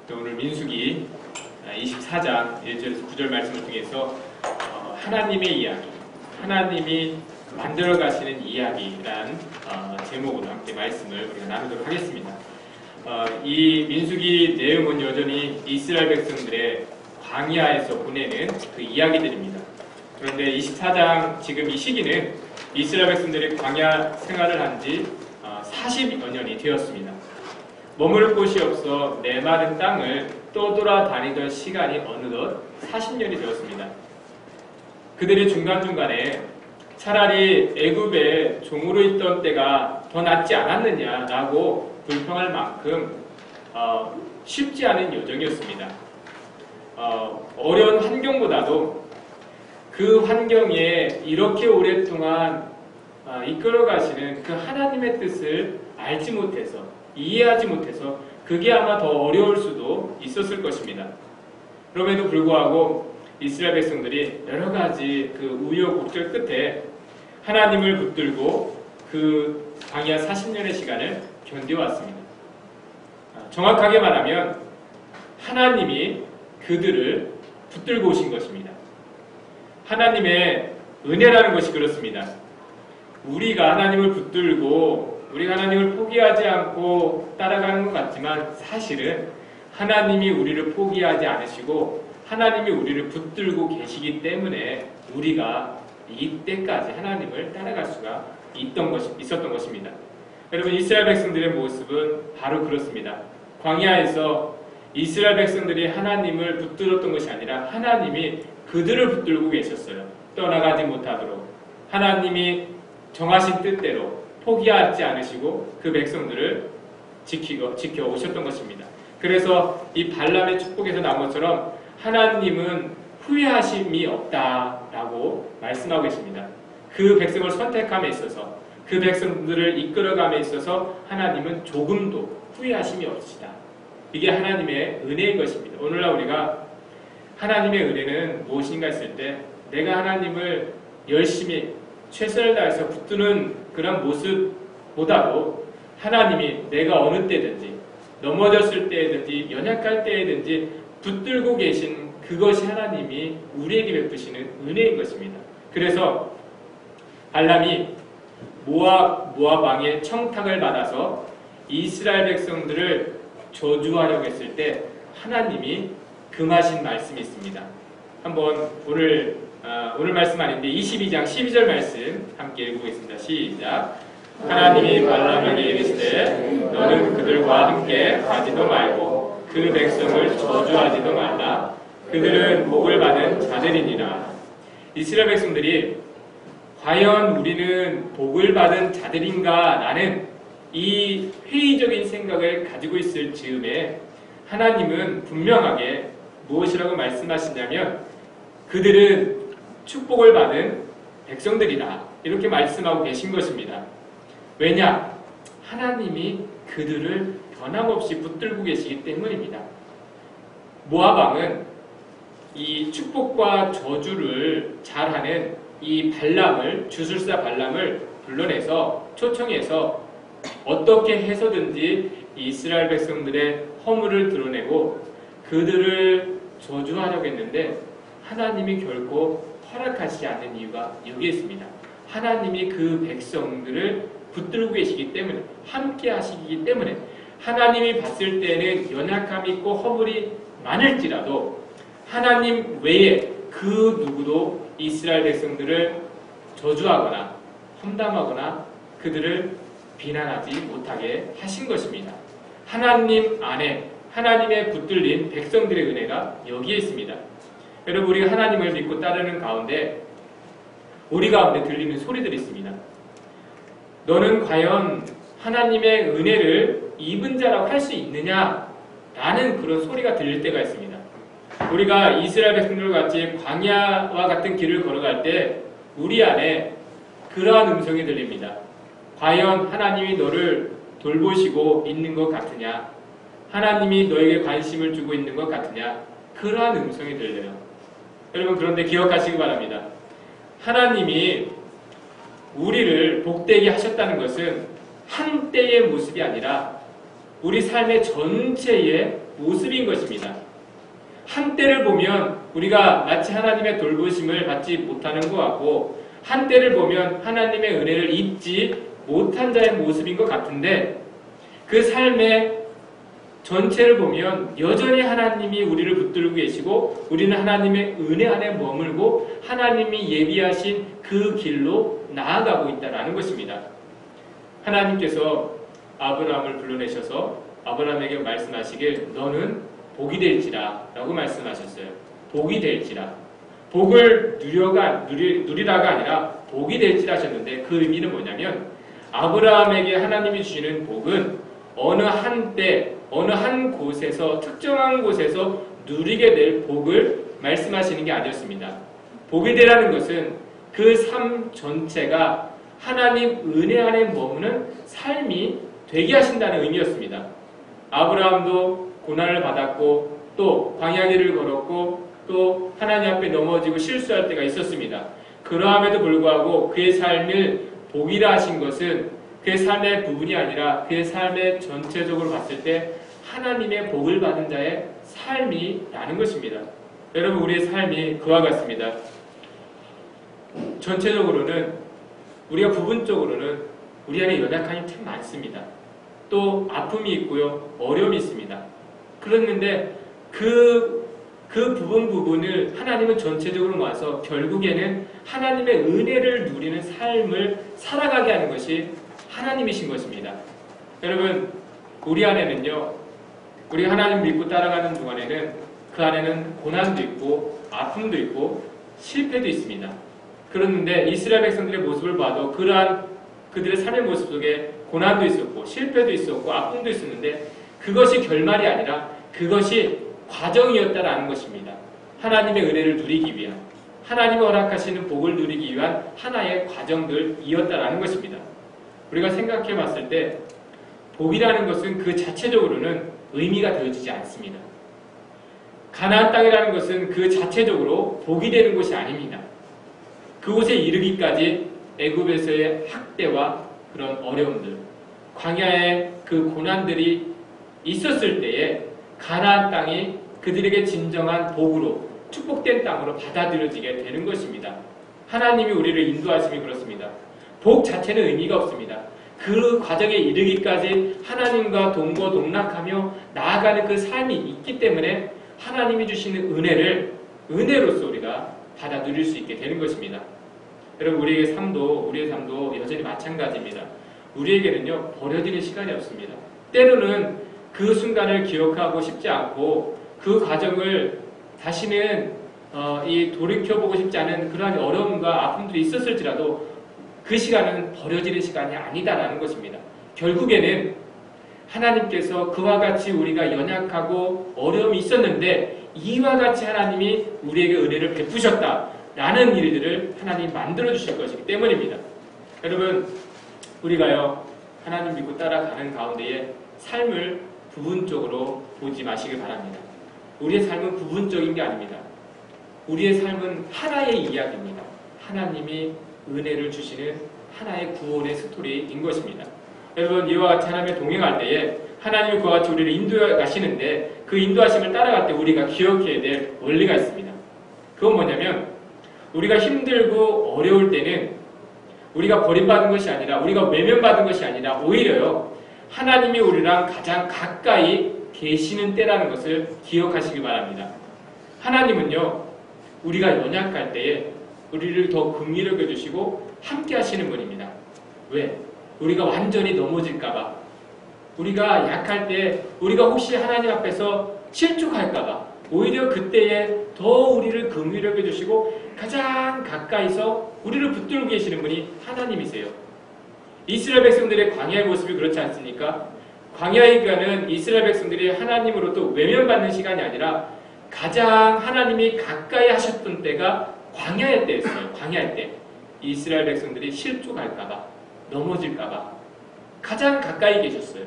또 오늘 민수기 24장 1절에서 9절 말씀을 통해서 하나님의 이야기, 하나님이 만들어 가시는 이야기란 제목으로 함께 말씀을 우리가 나누도록 하겠습니다. 이 민수기 내용은 여전히 이스라엘 백성들의 광야에서 보내는 그 이야기들입니다. 그런데 24장 지금 이 시기는 이스라엘 백성들이 광야 생활을 한 지 40여 년이 되었습니다. 머무를 곳이 없어 메마른 땅을 떠돌아다니던 시간이 어느덧 40년이 되었습니다. 그들이 중간중간에 차라리 애굽에 종으로 있던 때가 더 낫지 않았느냐라고 불평할 만큼 쉽지 않은 여정이었습니다. 어려운 환경보다도 그 환경에 이렇게 오랫동안 이끌어가시는 그 하나님의 뜻을 알지 못해서, 이해하지 못해서 그게 아마 더 어려울 수도 있었을 것입니다. 그럼에도 불구하고 이스라엘 백성들이 여러 가지 그 우여곡절 끝에 하나님을 붙들고 그 광야 40년의 시간을 견뎌왔습니다. 정확하게 말하면 하나님이 그들을 붙들고 오신 것입니다. 하나님의 은혜라는 것이 그렇습니다. 우리가 하나님을 붙들고 우리가 하나님을 포기하지 않고 따라가는 것 같지만 사실은 하나님이 우리를 포기하지 않으시고 하나님이 우리를 붙들고 계시기 때문에 우리가 이때까지 하나님을 따라갈 수가 있었던 것입니다. 여러분, 이스라엘 백성들의 모습은 바로 그렇습니다. 광야에서 이스라엘 백성들이 하나님을 붙들었던 것이 아니라 하나님이 그들을 붙들고 계셨어요. 떠나가지 못하도록 하나님이 정하신 뜻대로 포기하지 않으시고 그 백성들을 지켜오셨던 것입니다. 그래서 이 발람의 축복에서 나온 것처럼 하나님은 후회하심이 없다라고 말씀하고 계십니다. 그 백성을 선택함에 있어서, 그 백성들을 이끌어감에 있어서 하나님은 조금도 후회하심이 없으시다. 이게 하나님의 은혜인 것입니다. 오늘날 우리가 하나님의 은혜는 무엇인가 했을 때 내가 하나님을 열심히 최선을 다해서 붙드는 그런 모습보다도 하나님이 내가 어느 때든지 넘어졌을 때든지 연약할 때든지 붙들고 계신 그것이 하나님이 우리에게 베푸시는 은혜인 것입니다. 그래서 발람이 모압 왕의 청탁을 받아서 이스라엘 백성들을 저주하려고 했을 때 하나님이 금하신 말씀이 있습니다. 한번 오늘 말씀 아닌데 22장 12절 말씀 함께 읽어보겠습니다. 시작. 하나님이 발람에게 이르시되 너는 그들과 함께 가지도 말고 그 백성을 저주하지도 말라. 그들은 복을 받은 자들이니라. 이스라엘 백성들이 과연 우리는 복을 받은 자들인가 라는 이 회의적인 생각을 가지고 있을 즈음에 하나님은 분명하게 무엇이라고 말씀하시냐면 그들은 축복을 받은 백성들이다. 이렇게 말씀하고 계신 것입니다. 왜냐? 하나님이 그들을 변함없이 붙들고 계시기 때문입니다. 모압 왕은 이 축복과 저주를 잘하는 이 발람을, 주술사 발람을 불러내서 초청해서 어떻게 해서든지 이스라엘 백성들의 허물을 드러내고 그들을 저주하려고 했는데 하나님이 결코 허락하시지 않는 이유가 여기에 있습니다. 하나님이 그 백성들을 붙들고 계시기 때문에, 함께 하시기 때문에 하나님이 봤을 때는 연약함이 있고 허물이 많을지라도 하나님 외에 그 누구도 이스라엘 백성들을 저주하거나 험담하거나 그들을 비난하지 못하게 하신 것입니다. 하나님 안에 하나님의 붙들린 백성들의 은혜가 여기에 있습니다. 여러분, 우리가 하나님을 믿고 따르는 가운데 우리 가운데 들리는 소리들이 있습니다. 너는 과연 하나님의 은혜를 입은 자라고 할 수 있느냐? 라는 그런 소리가 들릴 때가 있습니다. 우리가 이스라엘 백성들과 같이 광야와 같은 길을 걸어갈 때 우리 안에 그러한 음성이 들립니다. 과연 하나님이 너를 돌보시고 있는 것 같으냐? 하나님이 너에게 관심을 주고 있는 것 같으냐? 그러한 음성이 들려요. 여러분, 그런데 기억하시기 바랍니다. 하나님이 우리를 복되게 하셨다는 것은 한때의 모습이 아니라 우리 삶의 전체의 모습인 것입니다. 한때를 보면 우리가 마치 하나님의 돌보심을 받지 못하는 것 같고, 한때를 보면 하나님의 은혜를 잊지 못한 자의 모습인 것 같은데, 그 삶의 전체를 보면 여전히 하나님이 우리를 붙들고 계시고, 우리는 하나님의 은혜 안에 머물고 하나님이 예비하신 그 길로 나아가고 있다는 것입니다. 하나님께서 아브라함을 불러내셔서 아브라함에게 말씀하시길 너는 복이 될지라 라고 말씀하셨어요. 복이 될지라. 복을 누리라가 아니라 복이 될지라 하셨는데, 그 의미는 뭐냐면 아브라함에게 하나님이 주시는 복은 어느 한때 어느 한 곳에서, 특정한 곳에서 누리게 될 복을 말씀하시는 게 아니었습니다. 복이 되라는 것은 그 삶 전체가 하나님 은혜 안에 머무는 삶이 되게 하신다는 의미였습니다. 아브라함도 고난을 받았고, 또 광야길을 걸었고, 또 하나님 앞에 넘어지고 실수할 때가 있었습니다. 그러함에도 불구하고 그의 삶을 복이라 하신 것은 그의 삶의 부분이 아니라 그의 삶의 전체적으로 봤을 때 하나님의 복을 받은 자의 삶이라는 것입니다. 여러분, 우리의 삶이 그와 같습니다. 전체적으로는, 우리가 부분적으로는 우리 안에 연약함이 참 많습니다. 또 아픔이 있고요, 어려움이 있습니다. 그랬는데 그 부분을 하나님은 전체적으로 모아서 결국에는 하나님의 은혜를 누리는 삶을 살아가게 하는 것이 하나님이신 것입니다. 여러분, 우리 안에는요, 우리 하나님 믿고 따라가는 동안에는 그 안에는 고난도 있고 아픔도 있고 실패도 있습니다. 그런데 이스라엘 백성들의 모습을 봐도 그러한 그들의 삶의 모습 속에 고난도 있었고 실패도 있었고 아픔도 있었는데, 그것이 결말이 아니라 그것이 과정이었다라는 것입니다. 하나님의 은혜를 누리기 위한, 하나님이 허락하시는 복을 누리기 위한 하나의 과정들이었다라는 것입니다. 우리가 생각해 봤을 때 복이라는 것은 그 자체적으로는 의미가 되어지지 않습니다. 가나안 땅이라는 것은 그 자체적으로 복이 되는 것이 아닙니다. 그곳에 이르기까지 애굽에서의 학대와 그런 어려움들, 광야의 그 고난들이 있었을 때에 가나안 땅이 그들에게 진정한 복으로, 축복된 땅으로 받아들여지게 되는 것입니다. 하나님이 우리를 인도하심이 그렇습니다. 복 자체는 의미가 없습니다. 그 과정에 이르기까지 하나님과 동거동락하며 나아가는 그 삶이 있기 때문에 하나님이 주시는 은혜를 은혜로서 우리가 받아 누릴 수 있게 되는 것입니다. 여러분, 우리의 삶도 여전히 마찬가지입니다. 우리에게는요, 버려지는 시간이 없습니다. 때로는 그 순간을 기억하고 싶지 않고 그 과정을 다시는 돌이켜보고 싶지 않은 그러한 어려움과 아픔들이 있었을지라도 그 시간은 버려지는 시간이 아니다라는 것입니다. 결국에는 하나님께서 그와 같이 우리가 연약하고 어려움이 있었는데 이와 같이 하나님이 우리에게 은혜를 베푸셨다라는 일들을 하나님이 만들어주실 것이기 때문입니다. 여러분, 우리가요, 하나님 믿고 따라가는 가운데에 삶을 부분적으로 보지 마시길 바랍니다. 우리의 삶은 부분적인 게 아닙니다. 우리의 삶은 하나의 이야기입니다. 하나님이 은혜를 주시는 하나의 구원의 스토리인 것입니다. 여러분, 이와 같이 하나님의 동행할 때에 하나님이 그와 같이 우리를 인도해 가시는데 그 인도하심을 따라갈 때 우리가 기억해야 될 원리가 있습니다. 그건 뭐냐면, 우리가 힘들고 어려울 때는 우리가 버림받은 것이 아니라, 우리가 외면받은 것이 아니라 오히려요, 하나님이 우리랑 가장 가까이 계시는 때라는 것을 기억하시기 바랍니다. 하나님은요, 우리가 연약할 때에 우리를 더 긍휼히 여겨주시고 함께 하시는 분입니다. 왜? 우리가 완전히 넘어질까봐, 우리가 약할 때 우리가 혹시 하나님 앞에서 실족할까봐 오히려 그때에 더 우리를 긍휼히 여겨주시고 가장 가까이서 우리를 붙들고 계시는 분이 하나님이세요. 이스라엘 백성들의 광야의 모습이 그렇지 않습니까? 광야의 기간은 이스라엘 백성들이 하나님으로부터 외면받는 시간이 아니라 가장 하나님이 가까이 하셨던 때가 광야의 때였어요. 광야의 때. 이스라엘 백성들이 실족할까봐, 넘어질까봐 가장 가까이 계셨어요.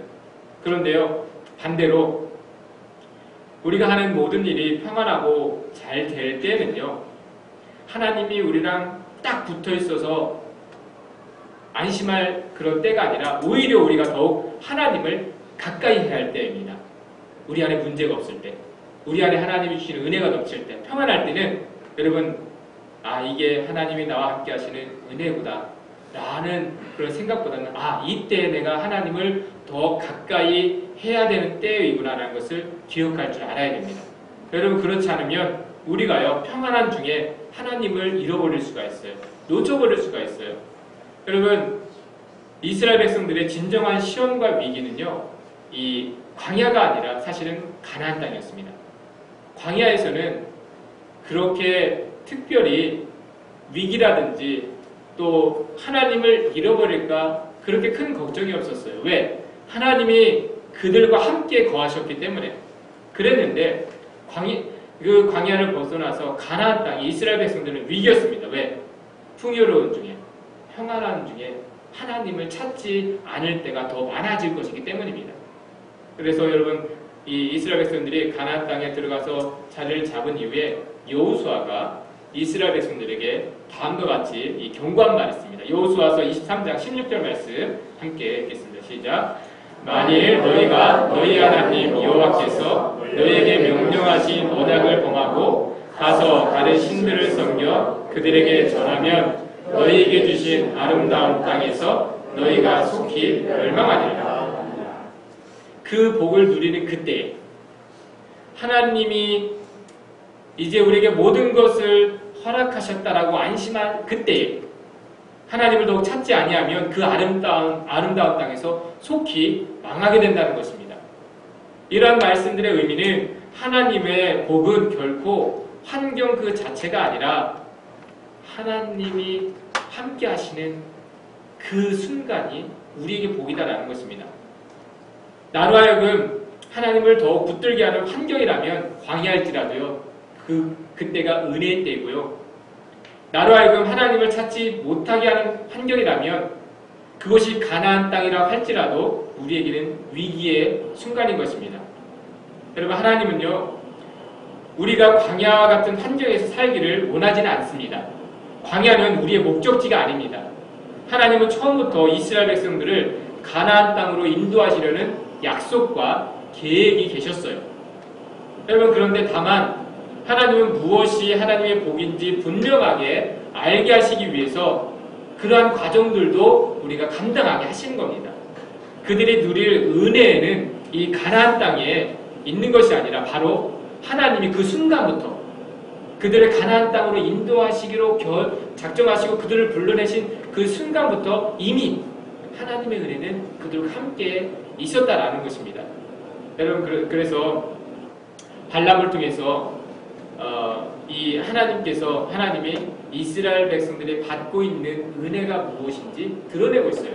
그런데요, 반대로 우리가 하는 모든 일이 평안하고 잘 될 때는요, 하나님이 우리랑 딱 붙어 있어서 안심할 그런 때가 아니라 오히려 우리가 더욱 하나님을 가까이 해야 할 때입니다. 우리 안에 문제가 없을 때, 우리 안에 하나님이 주시는 은혜가 넘칠 때, 평안할 때는 여러분, 이게 하나님이 나와 함께 하시는 은혜구나 라는 그런 생각보다는 이때 내가 하나님을 더 가까이 해야 되는 때이구나 라는 것을 기억할 줄 알아야 됩니다. 여러분, 그렇지 않으면 우리가요, 평안한 중에 하나님을 잃어버릴 수가 있어요. 놓쳐버릴 수가 있어요. 여러분, 이스라엘 백성들의 진정한 시험과 위기는요, 이 광야가 아니라 사실은 가나안 땅이었습니다. 광야에서는 그렇게 특별히 위기라든지 또 하나님을 잃어버릴까 그렇게 큰 걱정이 없었어요. 왜? 하나님이 그들과 함께 거하셨기 때문에 그랬는데 그 광야를 벗어나서 가나안 땅 이스라엘 백성들은 위기였습니다. 왜? 풍요로운 중에 평안한 중에 하나님을 찾지 않을 때가 더 많아질 것이기 때문입니다. 그래서 여러분, 이 이스라엘 백성들이 가나안 땅에 들어가서 자리를 잡은 이후에 여호수아가 이스라엘 백성들에게 다음과 같이 이 경고한 말이 있습니다. 여호수아서 23장 16절 말씀 함께 읽겠습니다. 시작. 만일 너희가 너희 하나님 여호와께서 너희에게 명령하신 언약을 범하고 가서 다른 신들을 섬겨 그들에게 전하면 너희에게 주신 아름다운 땅에서 너희가 속히 멸망하리라. 그 복을 누리는 그때 하나님이 이제 우리에게 모든 것을 허락하셨다라고 안심한 그때 하나님을 더욱 찾지 아니하면 그 아름다운 땅에서 속히 망하게 된다는 것입니다. 이러한 말씀들의 의미는 하나님의 복은 결코 환경 그 자체가 아니라 하나님이 함께 하시는 그 순간이 우리에게 복이다라는 것입니다. 나로 하여금 하나님을 더욱 붙들게 하는 환경이라면 광야일지라도요, 그때가 은혜의 때이고요. 나로 하여금 하나님을 찾지 못하게 하는 환경이라면 그것이 가나안 땅이라고 할지라도 우리에게는 위기의 순간인 것입니다. 여러분, 하나님은요, 우리가 광야와 같은 환경에서 살기를 원하지는 않습니다. 광야는 우리의 목적지가 아닙니다. 하나님은 처음부터 이스라엘 백성들을 가나안 땅으로 인도하시려는 약속과 계획이 계셨어요. 여러분, 그런데 다만 하나님은 무엇이 하나님의 복인지 분명하게 알게 하시기 위해서 그러한 과정들도 우리가 감당하게 하시는 겁니다. 그들이 누릴 은혜에는 이 가나안 땅에 있는 것이 아니라 바로 하나님이 그 순간부터 그들을 가나안 땅으로 인도하시기로 작정하시고 그들을 불러내신 그 순간부터 이미 하나님의 은혜는 그들과 함께 있었다라는 것입니다. 여러분, 그래서 발람을 통해서 하나님이 이스라엘 백성들이 받고 있는 은혜가 무엇인지 드러내고 있어요.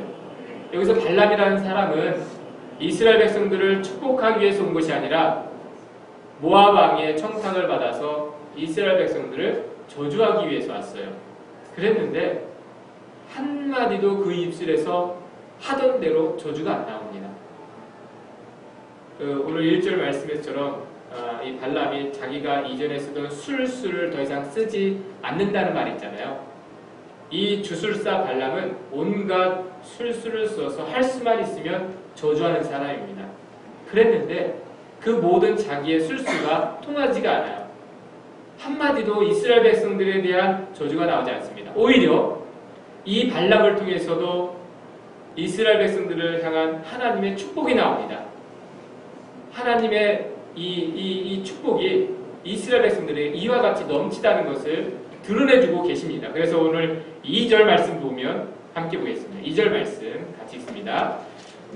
여기서 발람이라는 사람은 이스라엘 백성들을 축복하기 위해서 온 것이 아니라 모압 왕의 청탁을 받아서 이스라엘 백성들을 저주하기 위해서 왔어요. 그랬는데 한마디도 그 입술에서 하던 대로 저주가 안 나옵니다. 오늘 1절 말씀에서처럼 이 발람이 자기가 이전에 쓰던 술수를 더 이상 쓰지 않는다는 말이 있잖아요. 이 주술사 발람은 온갖 술수를 써서 할 수만 있으면 저주하는 사람입니다. 그랬는데 그 모든 자기의 술수가 통하지가 않아요. 한마디도 이스라엘 백성들에 대한 저주가 나오지 않습니다. 오히려 이 발람을 통해서도 이스라엘 백성들을 향한 하나님의 축복이 나옵니다. 하나님의 이 축복이 이스라엘 백성들에게 이와 같이 넘치다는 것을 드러내주고 계십니다. 그래서 오늘 2절 말씀 보면 함께 보겠습니다. 2절 말씀 같이 읽습니다.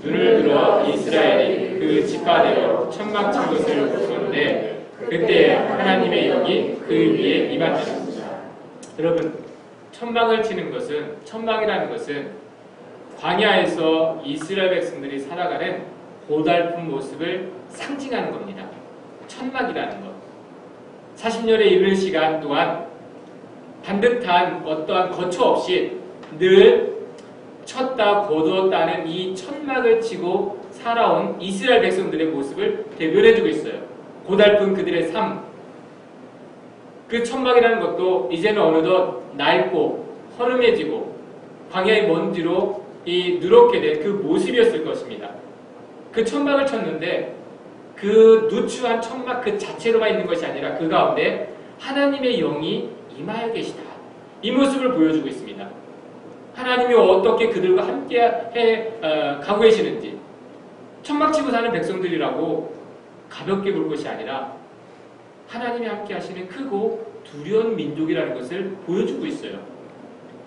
눈을 들어 이스라엘이 그 지파대로 천막 친 것을 보건대 그때 하나님의 영이 그 위에 임하더라. 여러분, 천막이라는 것은 광야에서 이스라엘 백성들이 살아가는 고달픈 모습을 상징하는 겁니다. 천막이라는 것. 40년에 이르는 시간 동안 반듯한 어떠한 거처 없이 늘 쳤다 거두었다는 이 천막을 치고 살아온 이스라엘 백성들의 모습을 대변해주고 있어요. 고달픈 그들의 삶. 그 천막이라는 것도 이제는 어느덧 낡고 허름해지고 광야의 먼지로 이 누렇게 된 그 모습이었을 것입니다. 그 천막을 쳤는데 그 누추한 천막 그 자체로만 있는 것이 아니라 그 가운데 하나님의 영이 임하여 계시다. 이 모습을 보여주고 있습니다. 하나님이 어떻게 그들과 함께 가고 계시는지, 천막 치고 사는 백성들이라고 가볍게 볼 것이 아니라 하나님이 함께 하시는 크고 두려운 민족이라는 것을 보여주고 있어요.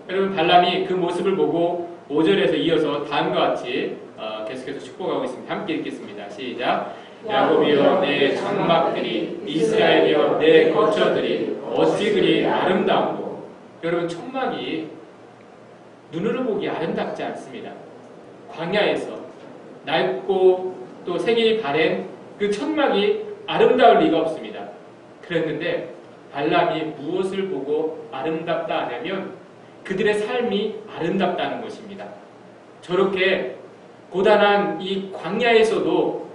여러분, 발람이 그 모습을 보고 5절에서 이어서 다음과 같이 계속해서 축복하고 있습니다. 함께 읽겠습니다. 시작. 야곱이여 내 장막들이, 이스라엘이여 내 거처들이 어찌 그리 아름다운고. 여러분, 천막이 눈으로 보기 아름답지 않습니다. 광야에서 낡고 또 색이 바랜 그 천막이 아름다울 리가 없습니다. 그랬는데 발람이 무엇을 보고 아름답다 하냐면 그들의 삶이 아름답다는 것입니다. 저렇게 고단한 이 광야에서도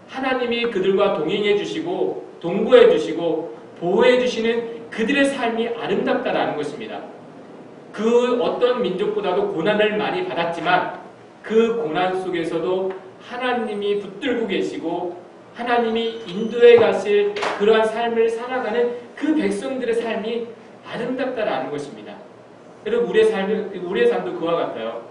하나님이 그들과 동행해 주시고 동거해 주시고 보호해 주시는 그들의 삶이 아름답다라는 것입니다. 그 어떤 민족보다도 고난을 많이 받았지만 그 고난 속에서도 하나님이 붙들고 계시고 하나님이 인도해 가실 그러한 삶을 살아가는 그 백성들의 삶이 아름답다라는 것입니다. 여러분, 우리의 삶도 그와 같아요.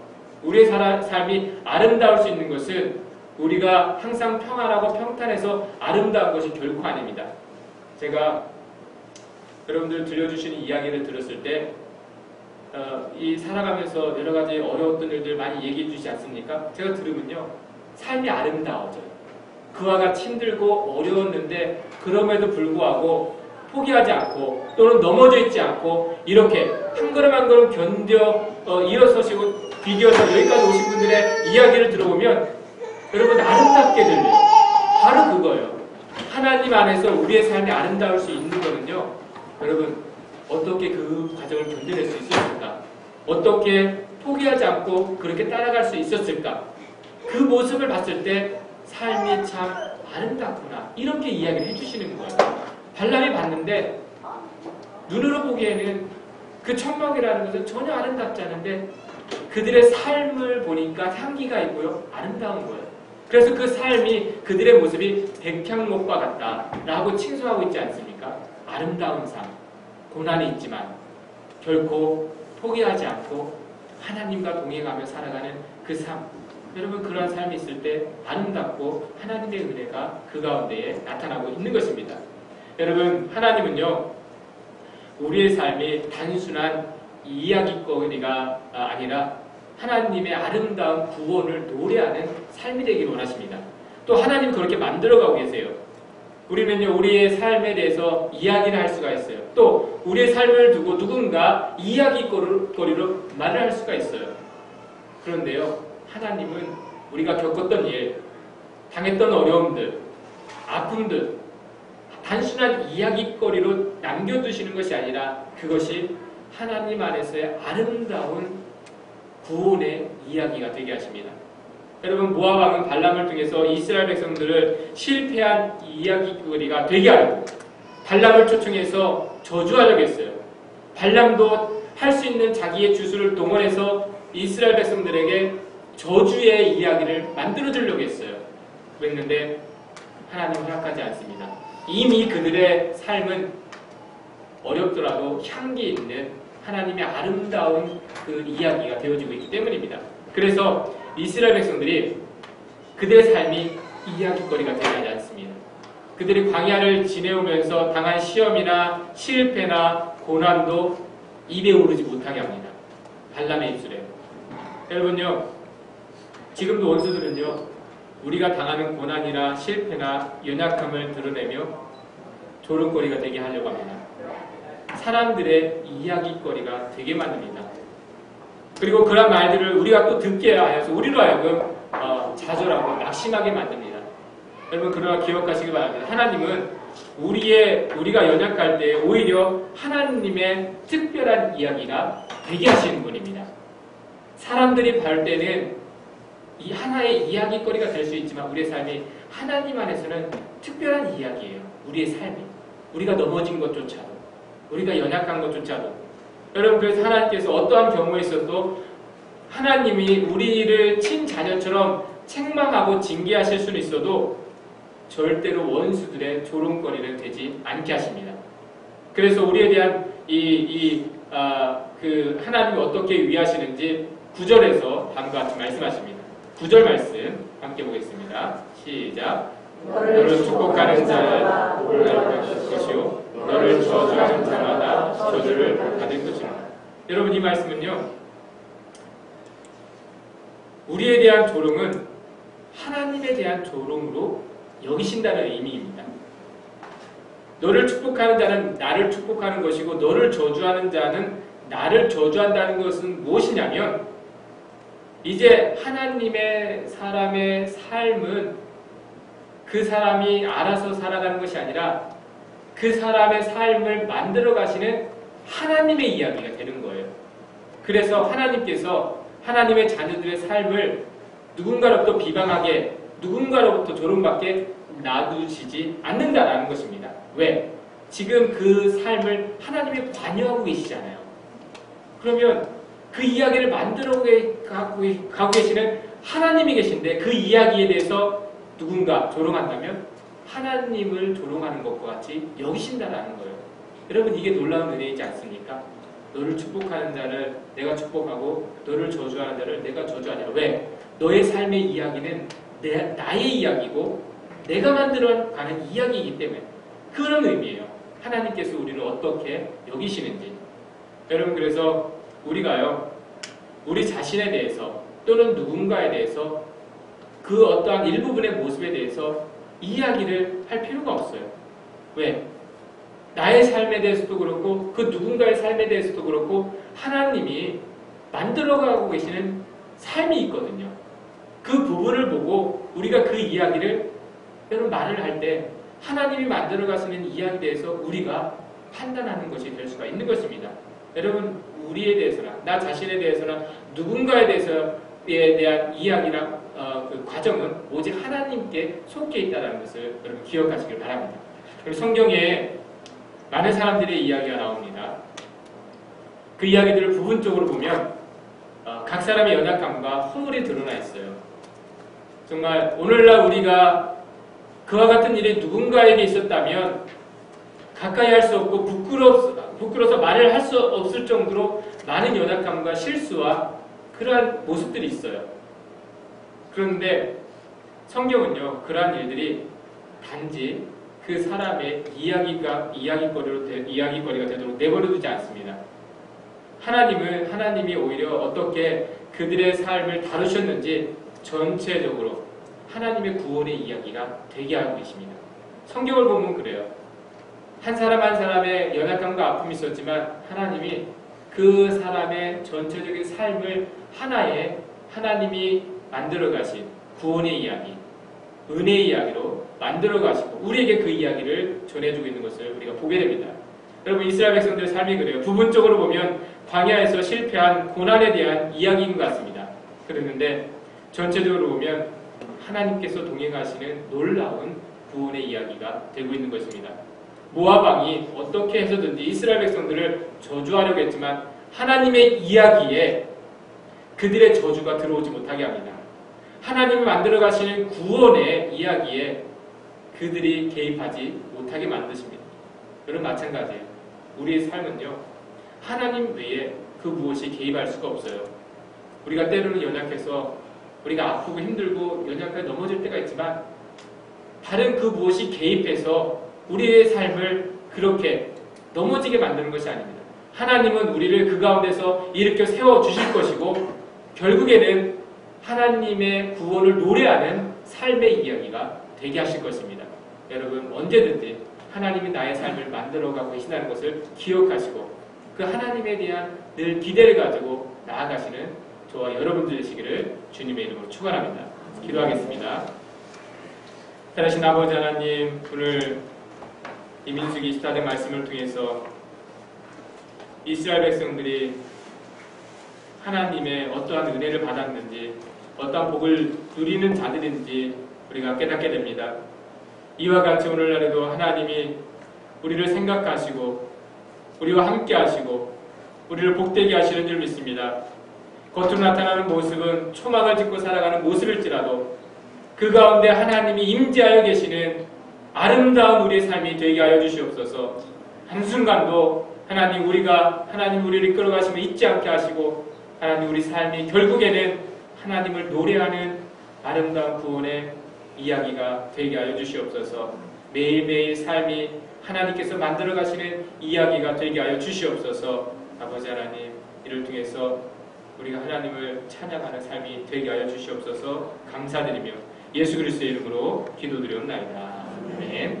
우리의 삶이 아름다울 수 있는 것은 우리가 항상 평안하고 평탄해서 아름다운 것이 결코 아닙니다. 제가 여러분들 들려주시는 이야기를 들었을 때 이 살아가면서 여러 가지 어려웠던 일들 많이 얘기해 주시지 않습니까? 제가 들으면요, 삶이 아름다워져요. 그와 같이 힘들고 어려웠는데 그럼에도 불구하고 포기하지 않고 또는 넘어져 있지 않고 이렇게 한 걸음 한 걸음 견뎌 일어서시고 비디어서 여기까지 오신 분들의 이야기를 들어보면 여러분, 아름답게 들려요. 바로 그거예요. 하나님 안에서 우리의 삶이 아름다울 수 있는 거는요, 여러분, 어떻게 그 과정을 견뎌낼 수 있었을까? 어떻게 포기하지 않고 그렇게 따라갈 수 있었을까? 그 모습을 봤을 때 삶이 참 아름답구나, 이렇게 이야기를 해주시는 거예요. 발람이 봤는데 눈으로 보기에는 그 천막이라는 것은 전혀 아름답지 않은데 그들의 삶을 보니까 향기가 있고요, 아름다운 거예요. 그래서 그 삶이, 그들의 모습이 백향목과 같다라고 칭송하고 있지 않습니까? 아름다운 삶, 고난이 있지만 결코 포기하지 않고 하나님과 동행하며 살아가는 그 삶. 여러분, 그러한 삶이 있을 때 아름답고 하나님의 은혜가 그 가운데에 나타나고 있는 것입니다. 여러분, 하나님은요, 우리의 삶이 단순한 이야기거리가 아니라 하나님의 아름다운 구원을 노래하는 삶이 되기를 원하십니다. 또 하나님 그렇게 만들어가고 계세요. 우리는요, 우리의 삶에 대해서 이야기를 할 수가 있어요. 또 우리의 삶을 두고 누군가 이야기거리로 말을 할 수가 있어요. 그런데요, 하나님은 우리가 겪었던 일, 당했던 어려움들, 아픔들 단순한 이야기거리로 남겨두시는 것이 아니라 그것이 하나님 안에서의 아름다운 구원의 이야기가 되게 하십니다. 여러분, 모압 왕은 발람을 통해서 이스라엘 백성들을 실패한 이야기거리가 되게 하고 발람을 초청해서 저주하려고 했어요. 발람도 할 수 있는 자기의 주술을 동원해서 이스라엘 백성들에게 저주의 이야기를 만들어주려고 했어요. 그랬는데 하나님은 허락하지 않습니다. 이미 그들의 삶은 어렵더라도 향기 있는 하나님의 아름다운 그 이야기가 되어지고 있기 때문입니다. 그래서 이스라엘 백성들이 그들의 삶이 이야기거리가 되지 않습니다. 그들이 광야를 지내오면서 당한 시험이나 실패나 고난도 입에 오르지 못하게 합니다. 발람의 입술에. 여러분요, 지금도 원수들은요, 우리가 당하는 고난이나 실패나 연약함을 드러내며 조롱거리가 되게 하려고 합니다. 사람들의 이야기거리가 되게 만듭니다. 그리고 그런 말들을 우리가 또 듣게 하여서 우리로 하여금 좌절하고 낙심하게 만듭니다. 여러분, 그러나 기억하시기 바랍니다. 하나님은 우리가 연약할 때 오히려 하나님의 특별한 이야기가 되게 하시는 분입니다. 사람들이 볼 때는 이 하나의 이야기거리가 될 수 있지만 우리의 삶이 하나님 안에서는 특별한 이야기예요. 우리의 삶이. 우리가 넘어진 것조차도, 우리가 연약한 것조차도. 여러분, 그래서 하나님께서 어떠한 경우에 있어도 하나님이 우리를 친자녀처럼 책망하고 징계하실 수는 있어도 절대로 원수들의 조롱거리는 되지 않게 하십니다. 그래서 우리에 대한 그 하나님이 어떻게 위하시는지 9절에서 다음과 같이 말씀하십니다. 9절 말씀 함께 보겠습니다. 시작. 너를 축복하는 자는 복을 받을 것이요 너를 저주하는 자마다 저주를 받을 것이라. 여러분, 이 말씀은요, 우리에 대한 조롱은 하나님에 대한 조롱으로 여기신다는 의미입니다. 너를 축복하는 자는 나를 축복하는 것이고 너를 저주하는 자는 나를 저주한다는 것은 무엇이냐면, 이제 하나님의 사람의 삶은 그 사람이 알아서 살아가는 것이 아니라 그 사람의 삶을 만들어 가시는 하나님의 이야기가 되는 거예요. 그래서 하나님께서 하나님의 자녀들의 삶을 누군가로부터 비방하게, 누군가로부터 조롱받게 놔두시지 않는다라는 것입니다. 왜? 지금 그 삶을 하나님이 관여하고 계시잖아요. 그러면 그 이야기를 만들어 가고 계시는 하나님이 계신데 그 이야기에 대해서 누군가 조롱한다면 하나님을 조롱하는 것과 같이 여기신다라는 거예요. 여러분, 이게 놀라운 은혜이지 않습니까? 너를 축복하는 자를 내가 축복하고 너를 저주하는 자를 내가 저주하리라. 왜? 너의 삶의 이야기는 나의 이야기고 내가 만들어가는 이야기이기 때문에 그런 의미예요. 하나님께서 우리를 어떻게 여기시는지. 여러분, 그래서 우리가요, 우리 자신에 대해서 또는 누군가에 대해서 그 어떠한 일부분의 모습에 대해서 이야기를 할 필요가 없어요. 왜? 나의 삶에 대해서도 그렇고 그 누군가의 삶에 대해서도 그렇고 하나님이 만들어가고 계시는 삶이 있거든요. 그 부분을 보고 우리가 그 이야기를, 여러분, 말을 할 때 하나님이 만들어가시는 이야기에 대해서 우리가 판단하는 것이 될 수가 있는 것입니다. 여러분, 우리에 대해서나 나 자신에 대해서나 누군가에 대한 이야기나 그 과정은 오직 하나님께 속해 있다는 것을 여러분 기억하시길 바랍니다. 그리고 성경에 많은 사람들의 이야기가 나옵니다. 그 이야기들을 부분적으로 보면 각 사람의 연약함과 허물이 드러나 있어요. 정말 오늘날 우리가 그와 같은 일이 누군가에게 있었다면 가까이 할 수 없고 부끄러워서 말을 할 수 없을 정도로 많은 연약함과 실수와 그러한 모습들이 있어요. 그런데 성경은요, 그러한 일들이 단지 그 사람의 이야기거리가 되도록 내버려두지 않습니다. 하나님이 오히려 어떻게 그들의 삶을 다루셨는지 전체적으로 하나님의 구원의 이야기가 되게 하고 계십니다. 성경을 보면 그래요. 한 사람 한 사람의 연약함과 아픔이 있었지만 하나님이 그 사람의 전체적인 삶을 하나의 하나님이 만들어가신 구원의 이야기, 은혜의 이야기로 만들어가시고 우리에게 그 이야기를 전해주고 있는 것을 우리가 보게 됩니다. 여러분, 이스라엘 백성들의 삶이 그래요. 부분적으로 보면 광야에서 실패한 고난에 대한 이야기인 것 같습니다. 그랬는데 전체적으로 보면 하나님께서 동행하시는 놀라운 구원의 이야기가 되고 있는 것입니다. 모압 왕이 어떻게 해서든지 이스라엘 백성들을 저주하려고 했지만 하나님의 이야기에 그들의 저주가 들어오지 못하게 합니다. 하나님이 만들어 가시는 구원의 이야기에 그들이 개입하지 못하게 만드십니다. 여러분, 마찬가지예요. 우리의 삶은요, 하나님 외에 그 무엇이 개입할 수가 없어요. 우리가 때로는 연약해서 우리가 아프고 힘들고 연약하게 넘어질 때가 있지만 다른 그 무엇이 개입해서 우리의 삶을 그렇게 넘어지게 만드는 것이 아닙니다. 하나님은 우리를 그 가운데서 일으켜 세워주실 것이고 결국에는 하나님의 구원을 노래하는 삶의 이야기가 되게 하실 것입니다. 여러분, 언제든지 하나님이 나의 삶을 만들어가고 계신다는 것을 기억하시고 그 하나님에 대한 늘 기대를 가지고 나아가시는 저와 여러분들 되시기를 주님의 이름으로 축원합니다. 기도하겠습니다. 살아계신 아버지 하나님, 오늘 이민수기 24대 말씀을 통해서 이스라엘 백성들이 하나님의 어떠한 은혜를 받았는지 어떠한 복을 누리는 자들인지 우리가 깨닫게 됩니다. 이와 같이 오늘날에도 하나님이 우리를 생각하시고 우리와 함께 하시고 우리를 복되게 하시는 줄 믿습니다. 겉으로 나타나는 모습은 초막을 짓고 살아가는 모습일지라도 그 가운데 하나님이 임재하여 계시는 아름다운 우리의 삶이 되게 하여 주시옵소서. 한순간도 하나님 우리를 이끌어가시면 잊지 않게 하시고, 하나님 우리 삶이 결국에는 하나님을 노래하는 아름다운 구원의 이야기가 되게 하여 주시옵소서. 매일매일 삶이 하나님께서 만들어 가시는 이야기가 되게 하여 주시옵소서. 아버지 하나님, 이를 통해서 우리가 하나님을 찬양하는 삶이 되게 하여 주시옵소서. 감사드리며 예수 그리스도의 이름으로 기도드리옵나이다. 아멘.